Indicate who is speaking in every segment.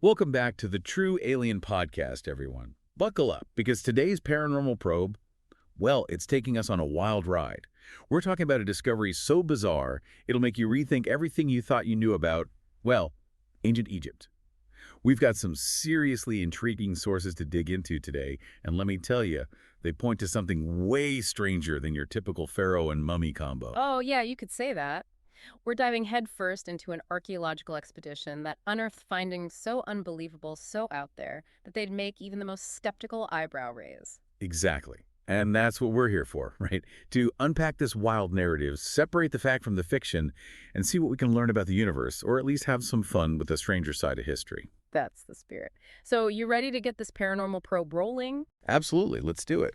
Speaker 1: Welcome back to the True Alien Podcast, everyone. Buckle up, because today's paranormal probe, well, it's taking us on a wild ride. We're talking about a discovery so bizarre, it'll make you rethink everything you thought you knew about, well, ancient Egypt. We've got some seriously intriguing sources to dig into today, and let me tell you, they point to something way stranger than your typical pharaoh and mummy combo.
Speaker 2: Oh, yeah, you could say that. We're diving headfirst into an archaeological expedition that unearthed findings so unbelievable, so out there, that they'd make even the most skeptical eyebrow raise.
Speaker 1: Exactly. And that's what we're here for, right? To unpack this wild narrative, separate the fact from the fiction, and see what we can learn about the universe, or at least have some fun with the stranger side of history.
Speaker 2: That's the spirit. So, you ready to get this paranormal probe rolling?
Speaker 1: Absolutely, let's do it.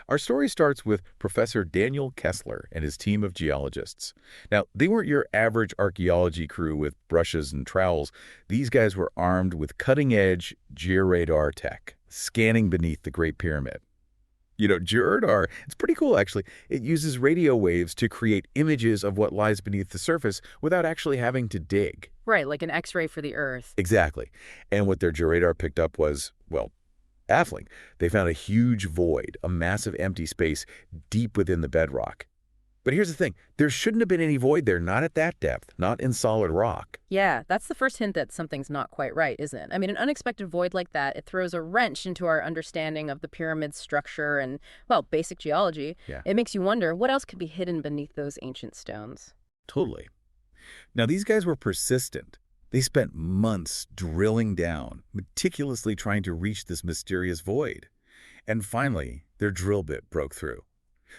Speaker 1: Our story starts with Professor Daniel Kessler and his team of geologists. Now, they weren't your average archaeology crew with brushes and trowels. These guys were armed with cutting-edge georadar tech, scanning beneath the Great Pyramid. Georadar, it's pretty cool, actually. It uses radio waves to create images of what lies beneath the surface without actually having to dig.
Speaker 2: Right, like an X-ray for the Earth.
Speaker 1: Exactly. And what their georadar picked up was, well, baffling. They found a huge void, a massive empty space deep within the bedrock. But here's the thing. There shouldn't have been any void there, not at that depth, not in solid rock.
Speaker 2: Yeah, that's the first hint that something's not quite right, isn't it? I mean, an unexpected void like that, it throws a wrench into our understanding of the pyramid's structure and, well, basic geology.
Speaker 1: Yeah,
Speaker 2: It makes you wonder what else could be hidden beneath those ancient stones.
Speaker 1: totally. Now, these guys were persistent. They spent months drilling down, meticulously trying to reach this mysterious void. And finally, their drill bit broke through.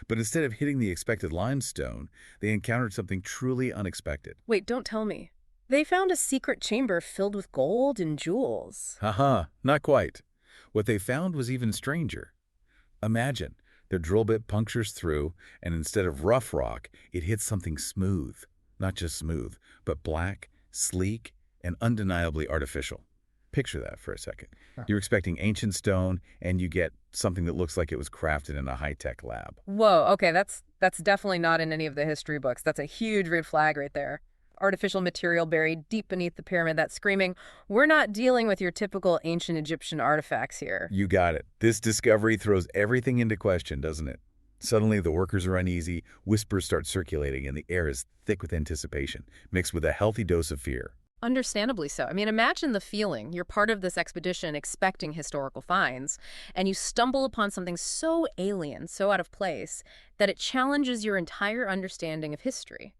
Speaker 1: But instead of hitting the expected limestone, they encountered something truly unexpected.
Speaker 2: Wait, don't tell me. They found a secret chamber filled with gold and jewels.
Speaker 1: Haha, not quite. What they found was even stranger. Imagine, their drill bit punctures through, and instead of rough rock, it hits something smooth. Not just smooth, but black, sleek, and undeniably artificial. Picture that for a second. You're expecting ancient stone, and you get something that looks like it was crafted in a high-tech lab.
Speaker 2: Whoa, okay, that's definitely not in any of the history books. That's a huge red flag right there. Artificial material buried deep beneath the pyramid that's screaming, we're not dealing with your typical ancient Egyptian artifacts here.
Speaker 1: You got it. This discovery throws everything into question, doesn't it? Suddenly, the workers are uneasy, whispers start circulating, and the air is thick with anticipation, mixed with a healthy dose of fear.
Speaker 2: Understandably so. I mean, imagine the feeling. You're part of this expedition expecting historical finds, and you stumble upon something so alien, so out of place, that it challenges your entire understanding of history.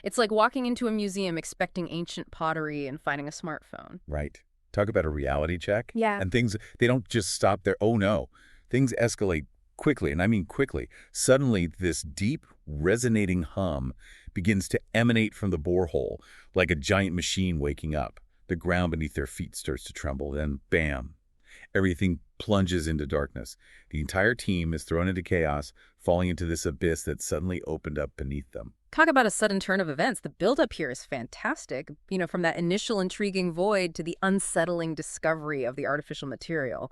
Speaker 2: It's like walking into a museum expecting ancient pottery and finding a smartphone.
Speaker 1: Right. Talk about a reality check.
Speaker 2: Yeah.
Speaker 1: And things, they don't just stop there. Oh, no. Things escalate quickly, and I mean quickly. Suddenly, this deep, resonating hum begins to emanate from the borehole, like a giant machine waking up. The ground beneath their feet starts to tremble, then bam, everything plunges into darkness. The entire team is thrown into chaos, falling into this abyss that suddenly opened up beneath them.
Speaker 2: Talk about a sudden turn of events. The buildup here is fantastic. From that initial intriguing void to the unsettling discovery of the artificial material.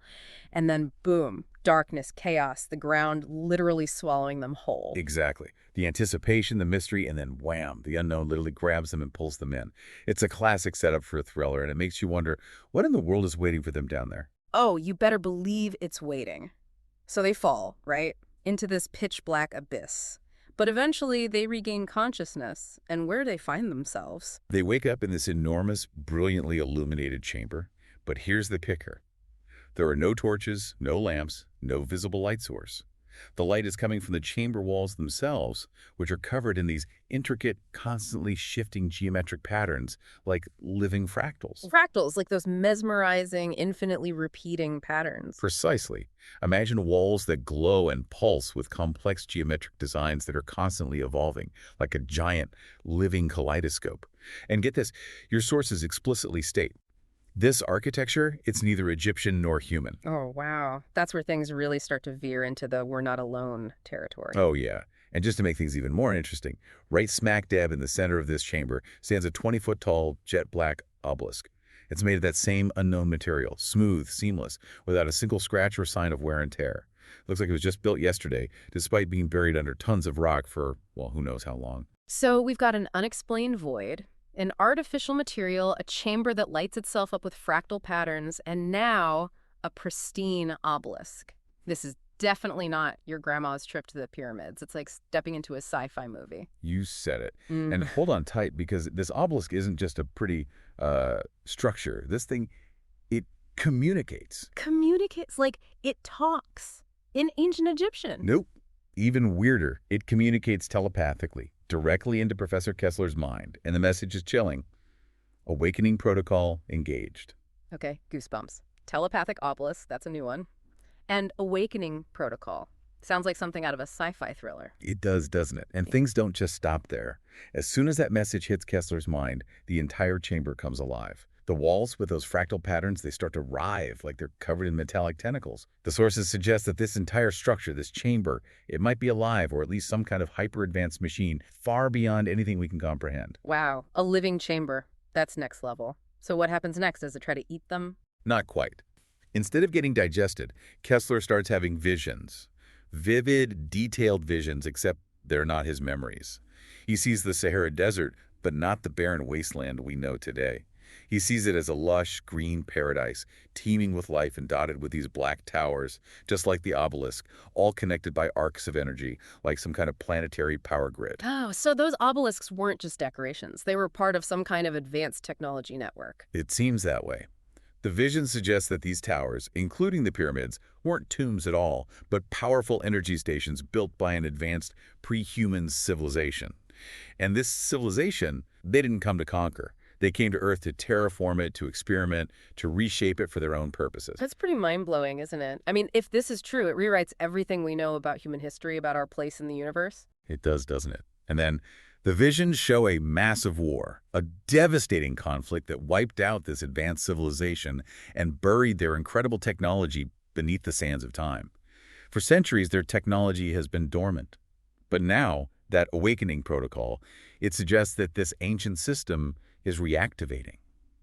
Speaker 2: And then, boom, darkness, chaos, the ground literally swallowing them whole.
Speaker 1: Exactly. The anticipation, the mystery, and then wham, the unknown literally grabs them and pulls them in. It's a classic setup for a thriller, and it makes you wonder, what in the world is waiting for them down there?
Speaker 2: Oh, you better believe it's waiting. So they fall, right, into this pitch black abyss. But eventually they regain consciousness, and where do they find themselves?
Speaker 1: They wake up in this enormous, brilliantly illuminated chamber, but here's the kicker. There are no torches, no lamps, no visible light source. The light is coming from the chamber walls themselves, which are covered in these intricate, constantly shifting geometric patterns, like living fractals.
Speaker 2: Fractals, like those mesmerizing, infinitely repeating patterns.
Speaker 1: Precisely. Imagine walls that glow and pulse with complex geometric designs that are constantly evolving, like a giant, living kaleidoscope. And get this, your sources explicitly state, this architecture, it's neither Egyptian nor human.
Speaker 2: Oh, wow. That's where things really start to veer into the we're not alone territory.
Speaker 1: Oh, yeah. And just to make things even more interesting, right smack dab in the center of this chamber stands a 20-foot-tall jet black obelisk. It's made of that same unknown material, smooth, seamless, without a single scratch or sign of wear and tear. Looks like it was just built yesterday, despite being buried under tons of rock for, well, who knows how long.
Speaker 2: So we've got an unexplained void, An artificial material, a chamber that lights itself up with fractal patterns, and now a pristine obelisk. This is definitely not your grandma's trip to the pyramids. It's like stepping into a sci-fi movie.
Speaker 1: You said it. And
Speaker 2: Mm.
Speaker 1: hold on tight, because this obelisk isn't just a pretty structure. This thing, it communicates.
Speaker 2: Communicates like it talks in ancient Egyptian.
Speaker 1: Nope. Even weirder, it communicates telepathically, directly into Professor Kessler's mind, and the message is chilling. Awakening protocol engaged.
Speaker 2: Okay, goosebumps. Telepathic obelisk, that's a new one. And awakening protocol. Sounds like something out of a sci-fi thriller.
Speaker 1: It does, doesn't it? And things don't just stop there. As soon as that message hits Kessler's mind, the entire chamber comes alive. The walls with those fractal patterns, they start to writhe like they're covered in metallic tentacles. The sources suggest that this entire structure, this chamber, it might be alive, or at least some kind of hyper-advanced machine far beyond anything we can comprehend.
Speaker 2: Wow, a living chamber. That's next level. So what happens next? Does it try to eat them?
Speaker 1: Not quite. Instead of getting digested, Kessler starts having visions. Vivid, detailed visions, except they're not his memories. He sees the Sahara Desert, but not the barren wasteland we know today. He sees it as a lush, green paradise, teeming with life and dotted with these black towers, just like the obelisk, all connected by arcs of energy, like some kind of planetary power grid.
Speaker 2: Oh, so those obelisks weren't just decorations. They were part of some kind of advanced technology network.
Speaker 1: It seems that way. The vision suggests that these towers, including the pyramids, weren't tombs at all, but powerful energy stations built by an advanced pre-human civilization. And this civilization, they didn't come to conquer. They came to Earth to terraform it, to experiment, to reshape it for their own purposes.
Speaker 2: That's pretty mind-blowing, isn't it? I mean, if this is true, it rewrites everything we know about human history, about our place in the universe.
Speaker 1: It does, doesn't it? And then the visions show a massive war, a devastating conflict that wiped out this advanced civilization and buried their incredible technology beneath the sands of time. For centuries, their technology has been dormant. But now, that awakening protocol, it suggests that this ancient system is reactivating.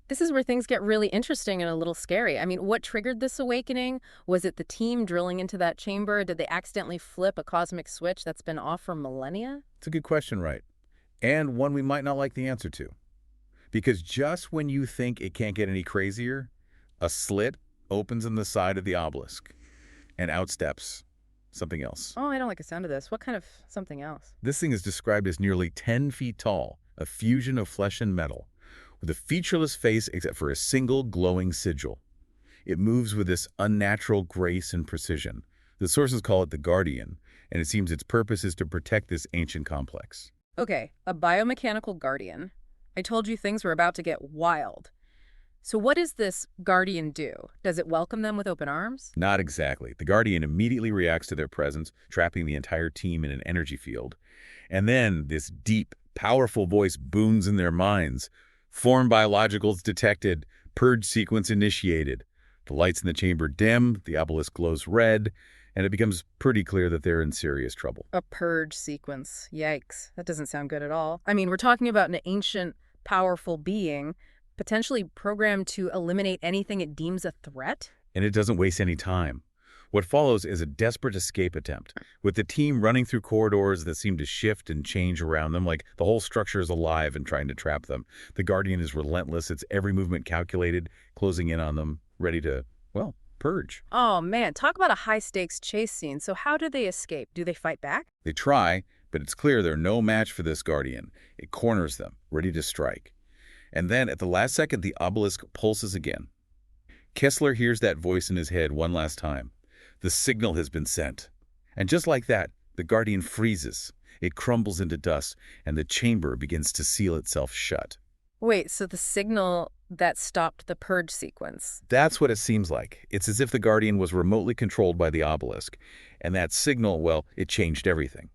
Speaker 2: This is where things get really interesting and a little scary. I mean, what triggered this awakening? Was it the team drilling into that chamber? Did they accidentally flip a cosmic switch that's been off for millennia?
Speaker 1: It's a good question, right? And one we might not like the answer to. Because just when you think it can't get any crazier, a slit opens in the side of the obelisk, and out steps something else.
Speaker 2: Oh, I don't like the sound of this. What kind of something else?
Speaker 1: This thing is described as nearly 10 feet tall, a fusion of flesh and metal, with a featureless face except for a single glowing sigil. It moves with this unnatural grace and precision. The sources call it the Guardian, and it seems its purpose is to protect this ancient complex.
Speaker 2: Okay, a biomechanical guardian. I told you things were about to get wild. So what does this guardian do? Does it welcome them with open arms?
Speaker 1: Not exactly. The Guardian immediately reacts to their presence, trapping the entire team in an energy field. And then this deep, powerful voice booms in their minds. Foreign biologicals detected. Purge sequence initiated. The lights in the chamber dim, the obelisk glows red, and it becomes pretty clear that they're in serious trouble.
Speaker 2: A purge sequence. Yikes. That doesn't sound good at all. I mean, we're talking about an ancient, powerful being, potentially programmed to eliminate anything it deems a threat?
Speaker 1: And it doesn't waste any time. What follows is a desperate escape attempt, with the team running through corridors that seem to shift and change around them, like the whole structure is alive and trying to trap them. The Guardian is relentless, its every movement calculated, closing in on them, ready to, well, purge.
Speaker 2: Oh man, talk about a high-stakes chase scene. So how do they escape? Do they fight back?
Speaker 1: They try, but it's clear they're no match for this Guardian. It corners them, ready to strike. And then, at the last second, the obelisk pulses again. Kessler hears that voice in his head one last time. The signal has been sent. And just like that, the Guardian freezes. It crumbles into dust, and the chamber begins to seal itself shut.
Speaker 2: Wait, so the signal that stopped the purge sequence.
Speaker 1: That's what it seems like. It's as if the Guardian was remotely controlled by the obelisk. And that signal, well, it changed everything.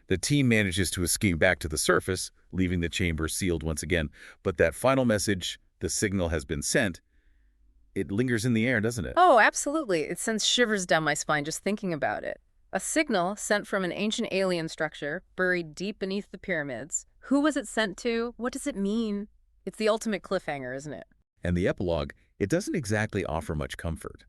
Speaker 1: The team manages to escape back to the surface, leaving the chamber sealed once again. But that final message, the signal has been sent, it lingers in the air, doesn't it?
Speaker 2: Oh, absolutely. It sends shivers down my spine just thinking about it. A signal sent from an ancient alien structure buried deep beneath the pyramids. Who was it sent to? What does it mean? It's the ultimate cliffhanger, isn't it?
Speaker 1: And the epilogue, it doesn't exactly offer much comfort.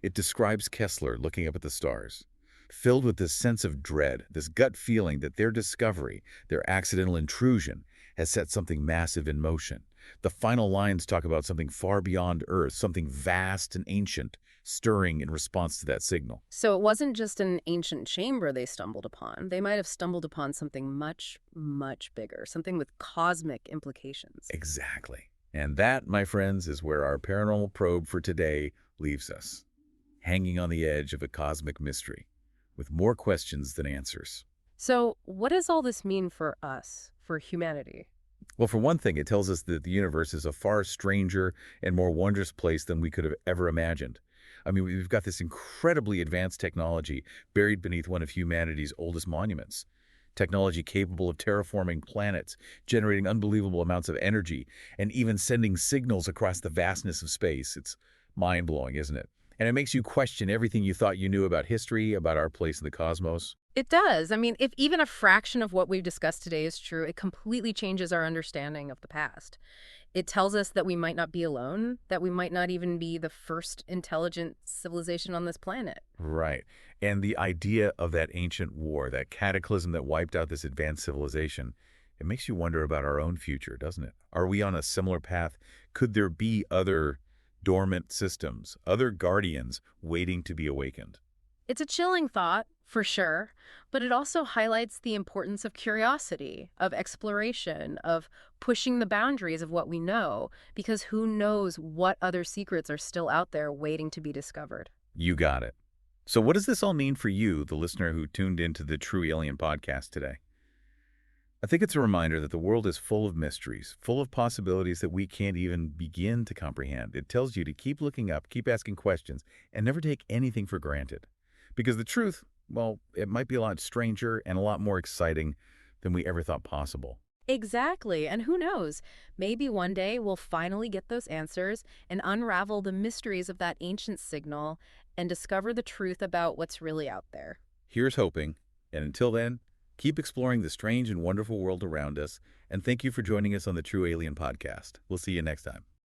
Speaker 1: It describes Kessler looking up at the stars, filled with this sense of dread, this gut feeling that their discovery, their accidental intrusion, has set something massive in motion. The final lines talk about something far beyond Earth, something vast and ancient, stirring in response to that signal.
Speaker 2: So it wasn't just an ancient chamber they stumbled upon. They might have stumbled upon something much, much bigger, something with cosmic implications.
Speaker 1: Exactly. And that, my friends, is where our paranormal probe for today leaves us, hanging on the edge of a cosmic mystery, with more questions than answers.
Speaker 2: So what does all this mean for us, for humanity?
Speaker 1: Well, for one thing, it tells us that the universe is a far stranger and more wondrous place than we could have ever imagined. I mean, we've got this incredibly advanced technology buried beneath one of humanity's oldest monuments. Technology capable of terraforming planets, generating unbelievable amounts of energy, and even sending signals across the vastness of space. It's mind-blowing, isn't it? And it makes you question everything you thought you knew about history, about our place in the cosmos.
Speaker 2: It does. I mean, if even a fraction of what we've discussed today is true, it completely changes our understanding of the past. It tells us that we might not be alone, that we might not even be the first intelligent civilization on this planet.
Speaker 1: Right. And the idea of that ancient war, that cataclysm that wiped out this advanced civilization, it makes you wonder about our own future, doesn't it? Are we on a similar path? Could there be other dormant systems, other guardians waiting to be awakened?
Speaker 2: It's a chilling thought, for sure, but it also highlights the importance of curiosity, of exploration, of pushing the boundaries of what we know, because who knows what other secrets are still out there waiting to be discovered.
Speaker 1: You got it. So what does this all mean for you, the listener who tuned into the True Alien podcast today? I think it's a reminder that the world is full of mysteries, full of possibilities that we can't even begin to comprehend. It tells you to keep looking up, keep asking questions, and never take anything for granted. Because the truth, well, it might be a lot stranger and a lot more exciting than we ever thought possible.
Speaker 2: Exactly. And who knows? Maybe one day we'll finally get those answers and unravel the mysteries of that ancient signal and discover the truth about what's really out there.
Speaker 1: Here's hoping. And until then, keep exploring the strange and wonderful world around us. And thank you for joining us on the True Alien podcast. We'll see you next time.